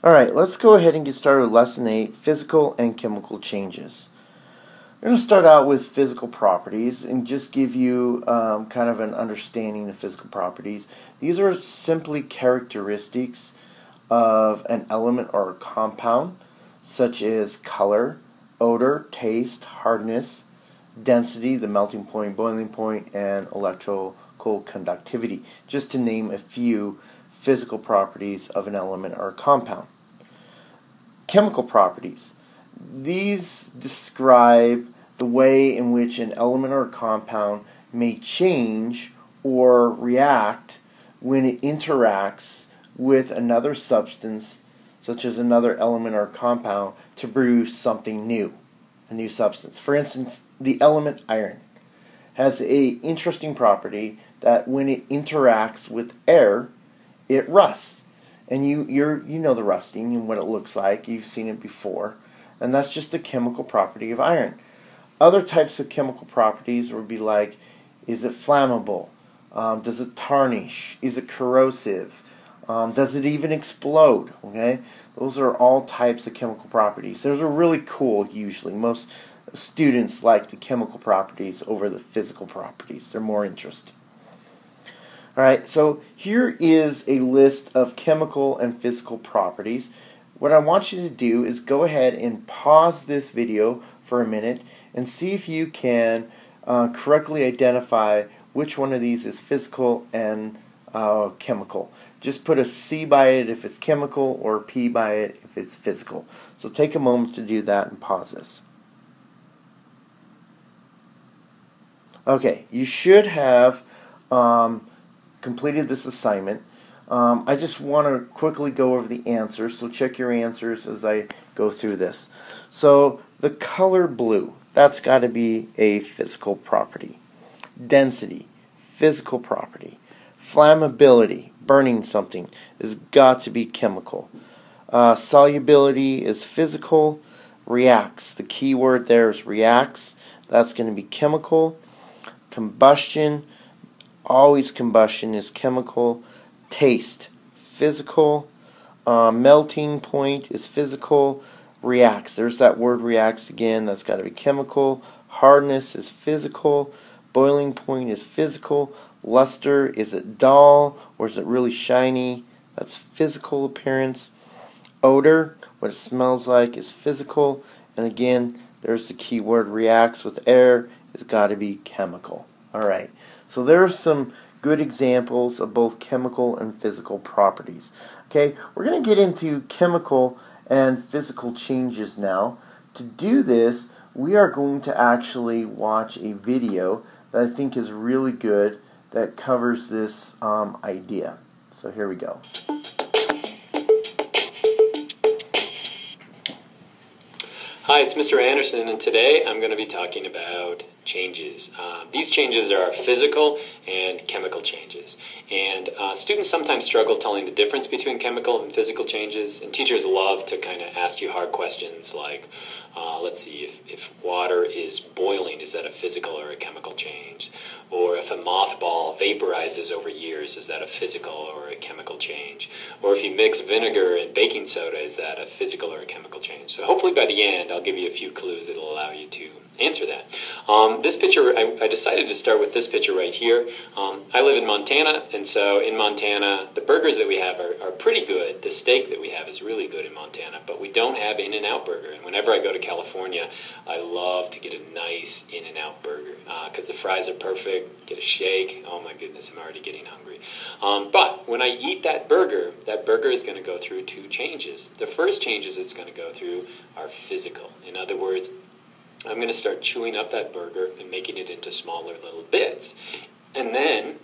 Alright, let's go ahead and get started with Lesson 8, Physical and Chemical Changes. We're going to start out with physical properties and just give you kind of an understanding of physical properties. These are simply characteristics of an element or a compound, such as color, odor, taste, hardness, density, the melting point, boiling point, and electrical conductivity, just to name a few physical properties of an element or a compound. Chemical properties. These describe the way in which an element or a compound may change or react when it interacts with another substance, such as another element or compound, to produce something new, a new substance. For instance, the element iron has an interesting property that when it interacts with air, it rusts. And you know the rusting and what it looks like. You've seen it before. And that's just a chemical property of iron. Other types of chemical properties would be like, is it flammable? Does it tarnish? Is it corrosive? Does it even explode? Okay, those are all types of chemical properties. Those are really cool usually. Most students like the chemical properties over the physical properties. They're more interesting. Alright, so here is a list of chemical and physical properties. What I want you to do is go ahead and pause this video for a minute and see if you can correctly identify which one of these is physical and chemical. Just put a C by it if it's chemical or a P by it if it's physical. So take a moment to do that and pause this. Okay, you should have completed this assignment. I just want to quickly go over the answers, so check your answers as I go through this. So the color blue, that's got to be a physical property. Density, physical property. Flammability, burning something, has got to be chemical. Solubility is physical. Reacts, the key word there is reacts, that's going to be chemical. Combustion, always combustion is chemical. Taste, physical. Melting point is physical. Reacts, there's that word reacts again, that's got to be chemical. Hardness is physical. Boiling point is physical. Luster, is it dull or is it really shiny? That's physical appearance. Odor, what it smells like, is physical. And again, there's the key word reacts with air, it's got to be chemical. Alright, so there's some good examples of both chemical and physical properties. Okay, we're going to get into chemical and physical changes now. To do this, we are going to actually watch a video that I think is really good that covers this idea. So here we go. Hi, it's Mr. Anderson, and today I'm going to be talking about changes. These changes are physical and chemical changes. And students sometimes struggle telling the difference between chemical and physical changes, and teachers love to kind of ask you hard questions like, let's see, if water is boiling, is that a physical or a chemical change? Or if a mothball vaporizes over years, is that a physical or a chemical change? Or if you mix vinegar and baking soda, is that a physical or a chemical change? So hopefully by the end I'll give you a few clues that will allow you to answer that. This picture, I decided to start with this picture right here. I live in Montana, and so in Montana, the burgers that we have are pretty good. The steak that we have is really good in Montana, but we don't have In-N-Out Burger. And whenever I go to California, I love to get a nice In-N-Out Burger because the fries are perfect, get a shake. Oh my goodness, I'm already getting hungry. But when I eat that burger is going to go through two changes. The first changes it's going to go through are physical. In other words, I'm going to start chewing up that burger and making it into smaller little bits. And then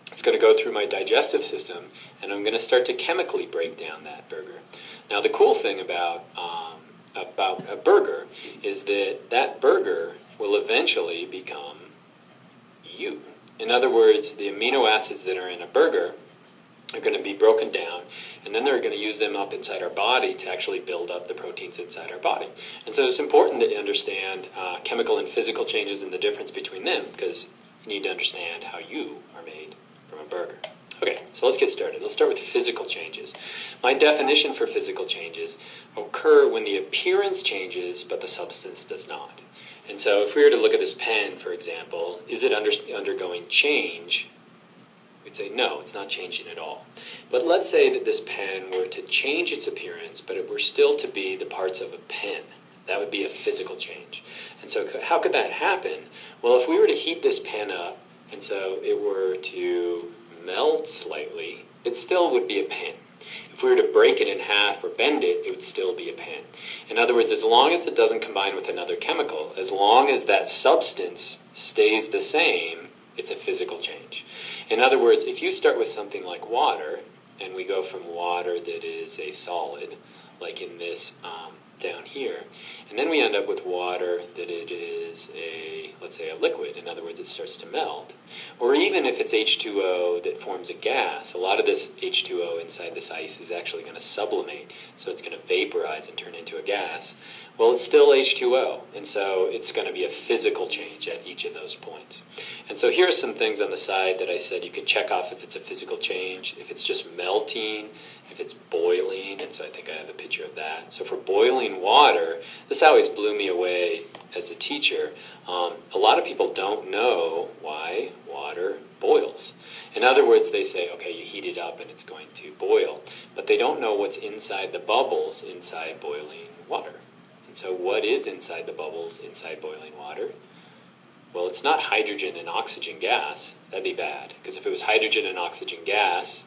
it's going to go through my digestive system, and I'm going to start to chemically break down that burger. Now, the cool thing about a burger is that burger will eventually become you. In other words, the amino acids that are in a burger are going to be broken down, and then they're going to use them up inside our body to actually build up the proteins inside our body. And so it's important to understand chemical and physical changes and the difference between them, because you need to understand how you are made from a burger. Okay, so let's get started. Let's start with physical changes. My definition for physical changes occur when the appearance changes but the substance does not. And so if we were to look at this pen, for example, is it undergoing change? We'd say no, it's not changing at all. But let's say that this pen were to change its appearance, but it were still to be the parts of a pen. That would be a physical change. And so how could that happen? Well, if we were to heat this pen up, and so it were to melt slightly, it still would be a pen. If we were to break it in half or bend it, it would still be a pen. In other words, as long as it doesn't combine with another chemical, as long as that substance stays the same, it's a physical change. In other words, if you start with something like water, and we go from water that is a solid, like in this down here, and then we end up with water that it is a, let's say, a liquid. In other words, it starts to melt. Or even if it's H2O that forms a gas, a lot of this H2O inside this ice is actually going to sublimate, so it's going to vaporize and turn into a gas. Well, it's still H2O, and so it's going to be a physical change at each of those points. And so here are some things on the side that I said you can check off if it's a physical change, if it's just melting, if it's boiling, and so I think I have a picture of that. So for boiling water, this always blew me away as a teacher. A lot of people don't know why water boils. In other words, they say, okay, you heat it up and it's going to boil, but they don't know what's inside the bubbles inside boiling water. And so what is inside the bubbles inside boiling water? Well, it's not hydrogen and oxygen gas. That'd be bad, because if it was hydrogen and oxygen gas,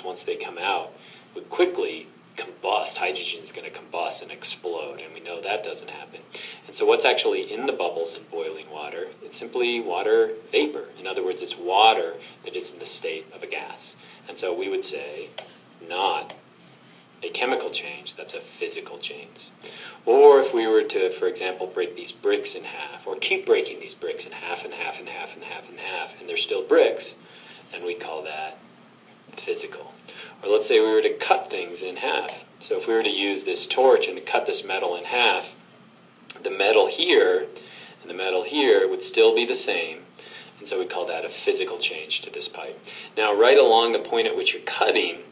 once they come out, would quickly combust. Hydrogen is going to combust and explode, and we know that doesn't happen. And so what's actually in the bubbles in boiling water? It's simply water vapor. In other words, it's water that is in the state of a gas. And so we would say not a chemical change, that's a physical change. Or if we were to, for example, break these bricks in half, or keep breaking these bricks in half and half and half and half and half, and they're still bricks, then we call that physical. Or let's say we were to cut things in half. So if we were to use this torch and cut this metal in half, the metal here and the metal here would still be the same, and so we call that a physical change to this pipe. Now, right along the point at which you're cutting,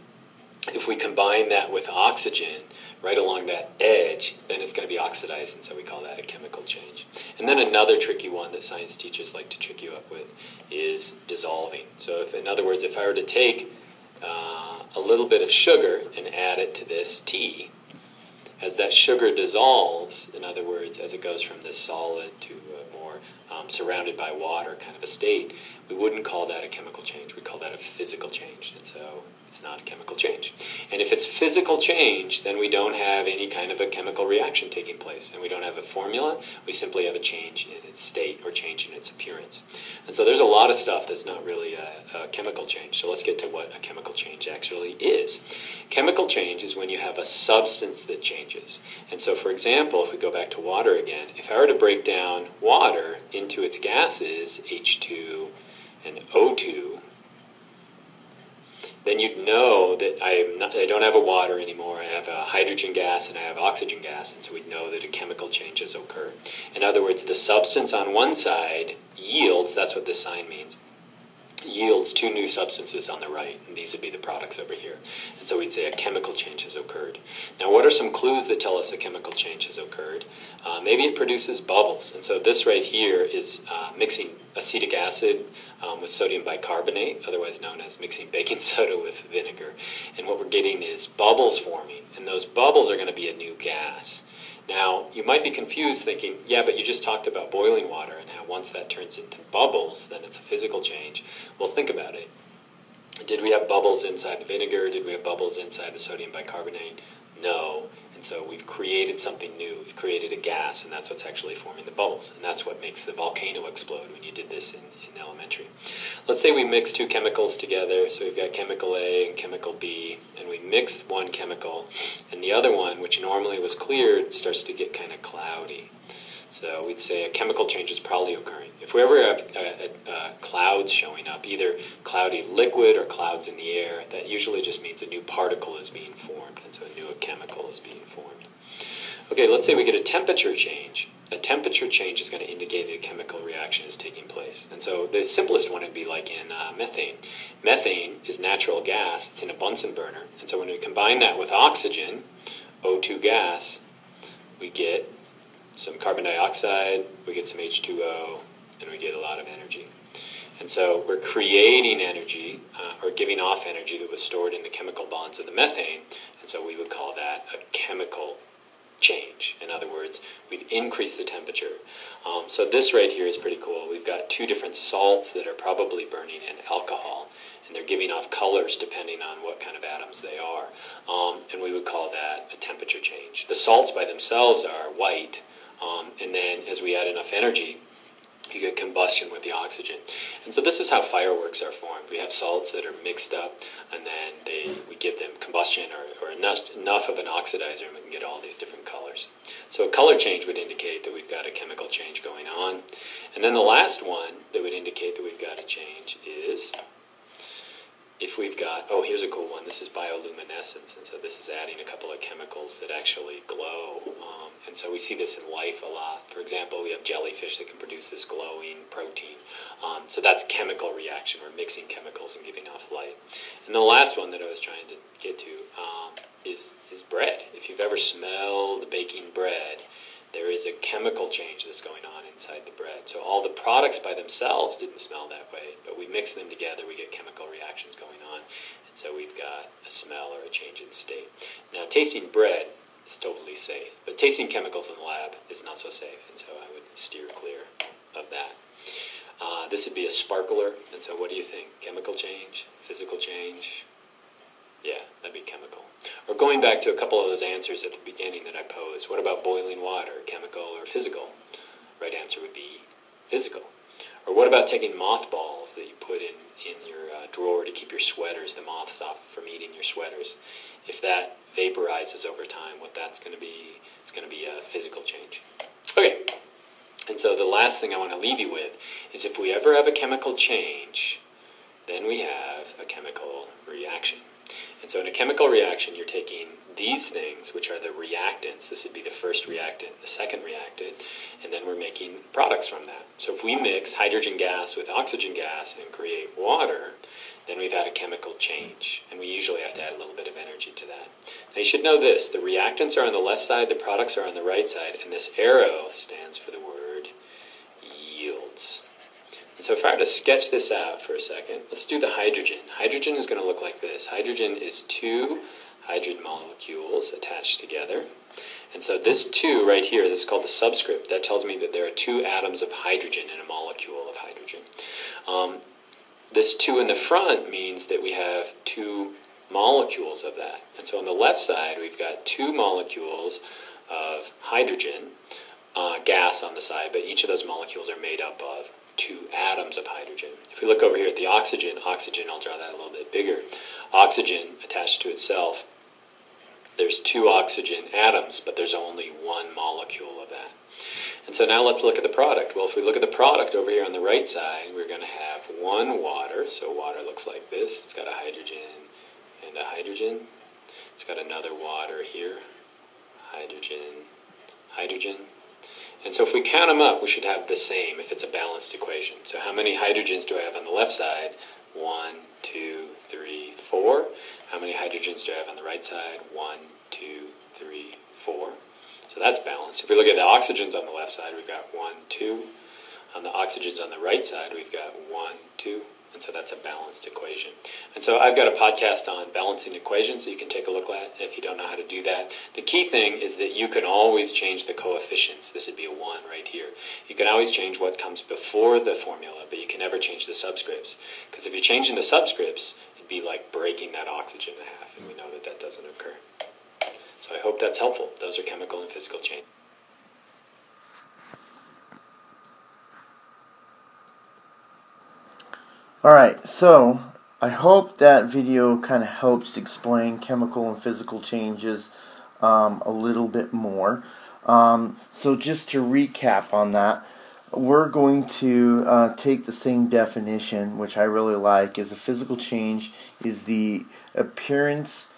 if we combine that with oxygen right along that edge, then it's going to be oxidized, and so we call that a chemical change. And then another tricky one that science teachers like to trick you up with is dissolving. So if, in other words, if I were to take a little bit of sugar and add it to this tea, as that sugar dissolves, in other words, as it goes from this solid to a more surrounded by water kind of a state, we wouldn't call that a chemical change. We call that a physical change. And so it's not a chemical change. And if it's physical change, then we don't have any kind of a chemical reaction taking place. And we don't have a formula. We simply have a change in its state or change in its appearance. And so there's a lot of stuff that's not really a chemical change. So let's get to what a chemical change actually is. Chemical change is when you have a substance that changes. And so, for example, if we go back to water again, if I were to break down water into its gases, H2 and O2, then you'd know that I don't have a water anymore. I have a hydrogen gas and I have oxygen gas, and so we'd know that a chemical change has occurred. In other words, the substance on one side yields, that's what this sign means, yields two new substances on the right, and these would be the products over here. And so we'd say a chemical change has occurred. Now, what are some clues that tell us a chemical change has occurred? Maybe it produces bubbles, and so this right here is mixing acetic acid with sodium bicarbonate, otherwise known as mixing baking soda with vinegar. And what we're getting is bubbles forming, and those bubbles are going to be a new gas. Now, you might be confused thinking, yeah, but you just talked about boiling water and how once that turns into bubbles, then it's a physical change. Well, think about it. Did we have bubbles inside the vinegar? Did we have bubbles inside the sodium bicarbonate? No. And so we've created something new. We've created a gas, and that's what's actually forming the bubbles. And that's what makes the volcano explode when you did this in elementary. Let's say we mix two chemicals together. So we've got chemical A and chemical B, and we mix one chemical, and the other one, which normally was clear, starts to get kind of cloudy. So we'd say a chemical change is probably occurring. If we ever have clouds showing up, either cloudy liquid or clouds in the air, that usually just means a new particle is being formed, and so a new chemical is being formed. Okay, let's say we get a temperature change. a temperature change is going to indicate that a chemical reaction is taking place. And so the simplest one would be like in methane. Methane is natural gas. It's in a Bunsen burner. And so when we combine that with oxygen, O2 gas, we get some carbon dioxide, we get some H2O, and we get a lot of energy. And so we're creating energy or giving off energy that was stored in the chemical bonds of the methane. And so we would call that a chemical change. In other words, we've increased the temperature. So this right here is pretty cool. We've got two different salts that are probably burning in alcohol, and they're giving off colors depending on what kind of atoms they are. And we would call that a temperature change. The salts by themselves are white, and then as we add enough energy, you get combustion with the oxygen. And so this is how fireworks are formed. We have salts that are mixed up, and then we give them combustion or enough of an oxidizer, and we can get all these different colors. So a color change would indicate that we've got a chemical change going on. And then the last one that would indicate that we've got a change is if we've got, here's a cool one. This is bioluminescence, and so this is adding a couple of chemicals that actually glow. And so we see this in life a lot. For example, we have jellyfish that can produce this glowing protein. So that's chemical reaction. We're mixing chemicals and giving off light. And the last one that I was trying to get to is bread. If you've ever smelled baking bread, there is a chemical change that's going on inside the bread. So all the products by themselves didn't smell that way, but we mix them together, we get chemical reactions going on, and so we've got a smell or a change in state. Now, tasting bread is totally safe, but tasting chemicals in the lab is not so safe, and so I would steer clear of that. This would be a sparkler, and so what do you think? Chemical change? Physical change? Yeah, that'd be chemical. Or going back to a couple of those answers at the beginning that I posed, what about boiling water, chemical or physical? Right answer would be physical. Or what about taking mothballs that you put in your drawer to keep your sweaters, the moths off from eating your sweaters? If that vaporizes over time, what that's going to be, it's going to be a physical change. Okay, and so the last thing I want to leave you with is if we ever have a chemical change, then we have a chemical reaction. And so in a chemical reaction, you're taking these things, which are the reactants. This would be the first reactant, the second reactant, and then we're making products from that. So if we mix hydrogen gas with oxygen gas and create water, then we've had a chemical change, and we usually have to add a little bit of energy to that. Now you should know this, the reactants are on the left side, the products are on the right side, and this arrow stands for the word yields. And so if I were to sketch this out for a second, let's do the hydrogen. Hydrogen is going to look like this. Hydrogen is two hydrogen molecules attached together. And so this 2 right here, this is called the subscript. That tells me that there are 2 atoms of hydrogen in a molecule of hydrogen. This 2 in the front means that we have 2 molecules of that. And so on the left side, we've got 2 molecules of hydrogen, gas on the side, but each of those molecules are made up of 2 atoms of hydrogen. If we look over here at the oxygen, I'll draw that a little bit bigger. Oxygen attached to itself, there's 2 oxygen atoms, but there's only 1 molecule of that. And so now let's look at the product. Well, if we look at the product over here on the right side, we're going to have 1 water. So water looks like this. It's got a hydrogen and a hydrogen. It's got another water here. Hydrogen, hydrogen. And so if we count them up, we should have the same if it's a balanced equation. So how many hydrogens do I have on the left side? 1, 2, 3, 4. How many hydrogens do I have on the right side? 1, 2, 3, 4. So that's balanced. If we look at the oxygens on the left side, we've got 1, 2. On the oxygens on the right side, we've got 1, 2. And so that's a balanced equation. And so I've got a podcast on balancing equations so you can take a look at if you don't know how to do that. The key thing is that you can always change the coefficients. This would be a 1 right here. You can always change what comes before the formula, but you can never change the subscripts. Because if you're changing the subscripts, it'd be like breaking that oxygen in half, and we know that that doesn't occur. So I hope that's helpful. Those are chemical and physical changes. Alright, so I hope that video kind of helps explain chemical and physical changes a little bit more. So just to recap on that, we're going to take the same definition, which I really like, is a physical change is the appearance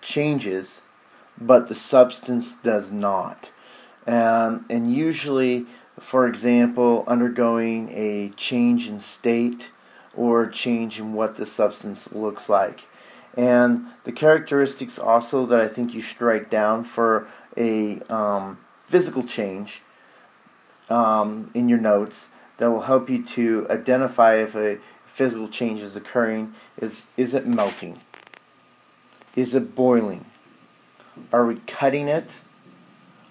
changes but the substance does not. And usually, for example, undergoing a change in state or change in what the substance looks like. And the characteristics also that I think you should write down for a physical change in your notes that will help you to identify if a physical change is occurring is it melting? Is it boiling? Are we cutting it?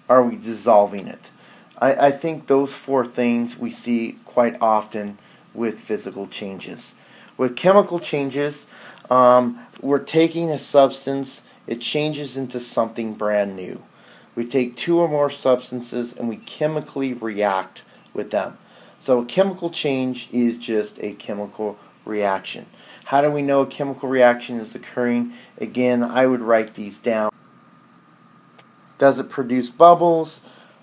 Are we dissolving it? I think those four things we see quite often with physical changes. With chemical changes, we're taking a substance, it changes into something brand new. We take two or more substances and we chemically react with them. So a chemical change is just a chemical reaction. How do we know a chemical reaction is occurring? Again, I would write these down. Does it produce bubbles?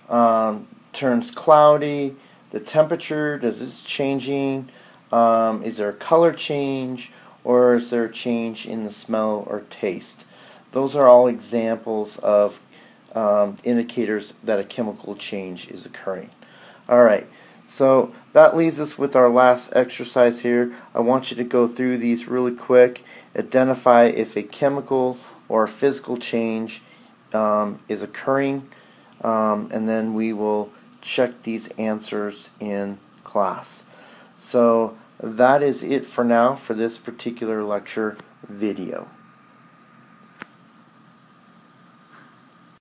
Turns cloudy? The temperature, does this changing? Is there a color change? Or is there a change in the smell or taste? Those are all examples of indicators that a chemical change is occurring. Alright, so that leaves us with our last exercise here. I want you to go through these really quick, identify if a chemical or a physical change is occurring, and then we will check these answers in class. So that is it for now for this particular lecture video.